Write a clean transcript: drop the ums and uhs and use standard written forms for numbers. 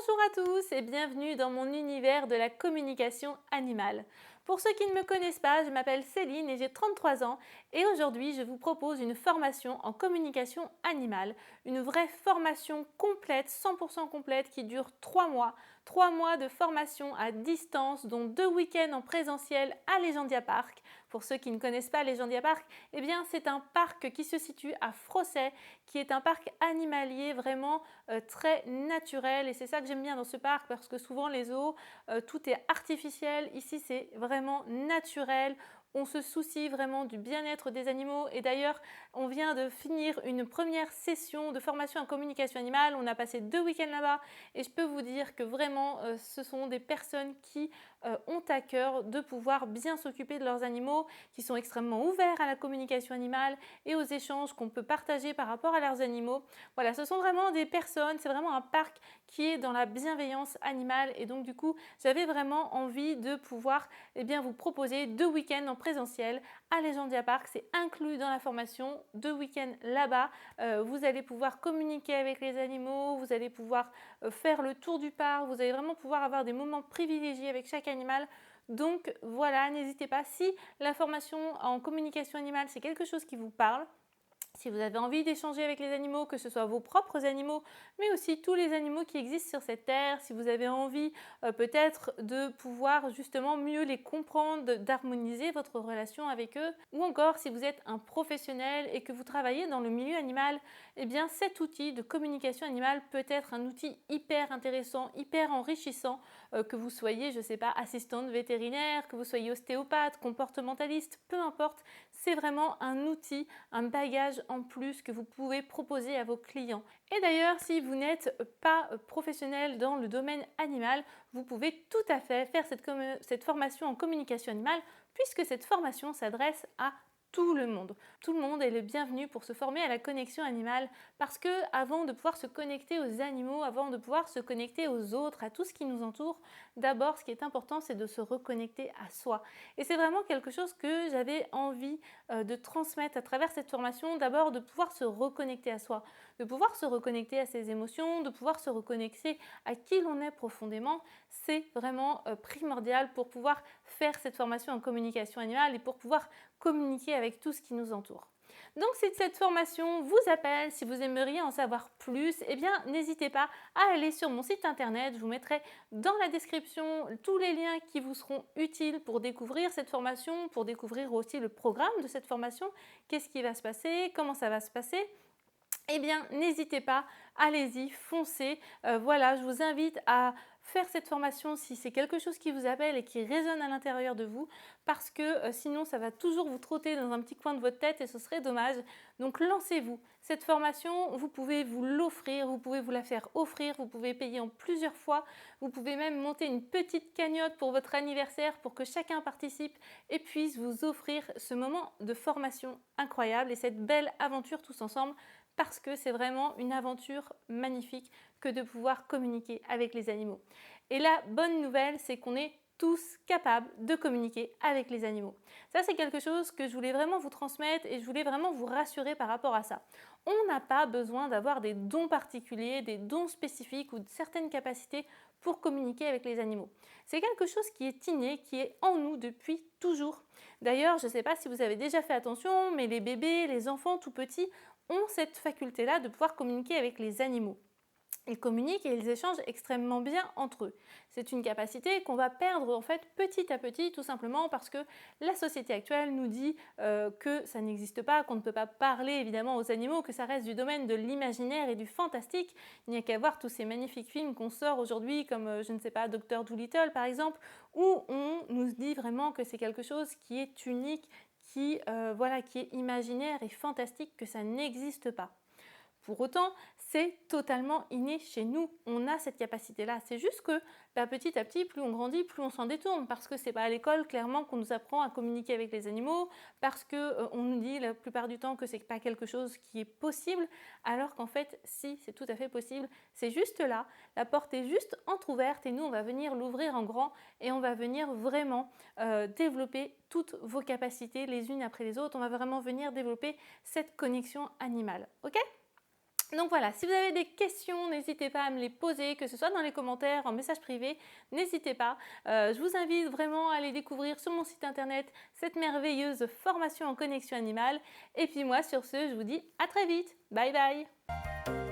Bonjour à tous et bienvenue dans mon univers de la communication animale. Pour ceux qui ne me connaissent pas, je m'appelle Céline et j'ai 33 ans et aujourd'hui je vous propose une formation en communication animale, une vraie formation complète, 100% complète qui dure 3 mois. 3 mois de formation à distance dont 2 week-ends en présentiel à Legendia Park. Pour ceux qui ne connaissent pas Legendia Park, eh bien c'est un parc qui se situe à Frosset, qui est un parc animalier vraiment très naturel et c'est ça que j'aime bien dans ce parc parce que souvent les zoos, tout est artificiel. Ici c'est vraiment naturel. On se soucie vraiment du bien-être des animaux et d'ailleurs on vient de finir une première session de formation en communication animale. On a passé 2 week-ends là-bas et je peux vous dire que vraiment ce sont des personnes qui ont à cœur de pouvoir bien s'occuper de leurs animaux, qui sont extrêmement ouverts à la communication animale et aux échanges qu'on peut partager par rapport à leurs animaux. Voilà, ce sont vraiment des personnes, c'est vraiment un parc qui est dans la bienveillance animale et donc du coup j'avais vraiment envie de pouvoir vous proposer 2 week-ends en présentiel à Legendia Park. C'est inclus dans la formation, 2 week-ends là-bas. Vous allez pouvoir communiquer avec les animaux, vous allez pouvoir faire le tour du parc, vous allez vraiment pouvoir avoir des moments privilégiés avec chaque animal. Donc voilà, n'hésitez pas, si la formation en communication animale c'est quelque chose qui vous parle, si vous avez envie d'échanger avec les animaux, que ce soit vos propres animaux, mais aussi tous les animaux qui existent sur cette terre, si vous avez envie peut-être de pouvoir justement mieux les comprendre, d'harmoniser votre relation avec eux, ou encore si vous êtes un professionnel et que vous travaillez dans le milieu animal, eh bien cet outil de communication animale peut être un outil hyper intéressant, hyper enrichissant, que vous soyez, je ne sais pas, assistante vétérinaire, que vous soyez ostéopathe, comportementaliste, peu importe, c'est vraiment un outil, un bagage en plus que vous pouvez proposer à vos clients. Et d'ailleurs, si vous n'êtes pas professionnel dans le domaine animal, vous pouvez tout à fait faire cette formation en communication animale puisque cette formation s'adresse à tout le monde. Tout le monde est le bienvenu pour se former à la connexion animale parce que avant de pouvoir se connecter aux animaux, avant de pouvoir se connecter aux autres, à tout ce qui nous entoure, d'abord ce qui est important c'est de se reconnecter à soi. Et c'est vraiment quelque chose que j'avais envie de transmettre à travers cette formation, d'abord de pouvoir se reconnecter à soi, de pouvoir se reconnecter à ses émotions, de pouvoir se reconnecter à qui l'on est profondément. C'est vraiment primordial pour pouvoir faire cette formation en communication animale et pour pouvoir communiquer avec tout ce qui nous entoure. Donc si cette formation vous appelle, si vous aimeriez en savoir plus, eh bien n'hésitez pas à aller sur mon site internet. Je vous mettrai dans la description tous les liens qui vous seront utiles pour découvrir cette formation, pour découvrir aussi le programme de cette formation, qu'est-ce qui va se passer, comment ça va se passer. Eh bien, n'hésitez pas, allez-y, foncez. Voilà, je vous invite à faire cette formation si c'est quelque chose qui vous appelle et qui résonne à l'intérieur de vous, parce que sinon, ça va toujours vous trotter dans un petit coin de votre tête et ce serait dommage. Donc, lancez-vous. Cette formation, vous pouvez vous l'offrir, vous pouvez vous la faire offrir, vous pouvez payer en plusieurs fois, vous pouvez même monter une petite cagnotte pour votre anniversaire pour que chacun participe et puisse vous offrir ce moment de formation incroyable et cette belle aventure tous ensemble, parce que c'est vraiment une aventure magnifique que de pouvoir communiquer avec les animaux. Et la bonne nouvelle, c'est qu'on est tous capables de communiquer avec les animaux. Ça, c'est quelque chose que je voulais vraiment vous transmettre et je voulais vraiment vous rassurer par rapport à ça. On n'a pas besoin d'avoir des dons particuliers, des dons spécifiques ou de certaines capacités pour communiquer avec les animaux. C'est quelque chose qui est inné, qui est en nous depuis toujours. D'ailleurs, je ne sais pas si vous avez déjà fait attention, mais les bébés, les enfants tout petits ont cette faculté-là de pouvoir communiquer avec les animaux. Ils communiquent et ils échangent extrêmement bien entre eux. C'est une capacité qu'on va perdre en fait petit à petit, tout simplement parce que la société actuelle nous dit que ça n'existe pas, qu'on ne peut pas parler évidemment aux animaux, que ça reste du domaine de l'imaginaire et du fantastique. Il n'y a qu'à voir tous ces magnifiques films qu'on sort aujourd'hui, comme je ne sais pas, Dr. Dolittle par exemple, où on nous dit vraiment que c'est quelque chose qui est unique, qui est imaginaire et fantastique, que ça n'existe pas. Pour autant, c'est totalement inné chez nous. On a cette capacité-là. C'est juste que petit à petit, plus on grandit, plus on s'en détourne. Parce que c'est pas à l'école, clairement, qu'on nous apprend à communiquer avec les animaux. Parce qu'on nous dit la plupart du temps que c'est pas quelque chose qui est possible. Alors qu'en fait, si, c'est tout à fait possible. C'est juste là. La porte est juste entrouverte et nous, on va venir l'ouvrir en grand et on va venir vraiment développer toutes vos capacités les unes après les autres. On va vraiment venir développer cette connexion animale. Ok ? Donc voilà, si vous avez des questions, n'hésitez pas à me les poser, que ce soit dans les commentaires, en message privé, n'hésitez pas. Je vous invite vraiment à aller découvrir sur mon site internet cette merveilleuse formation en connexion animale. Et puis moi, sur ce, je vous dis à très vite. Bye bye.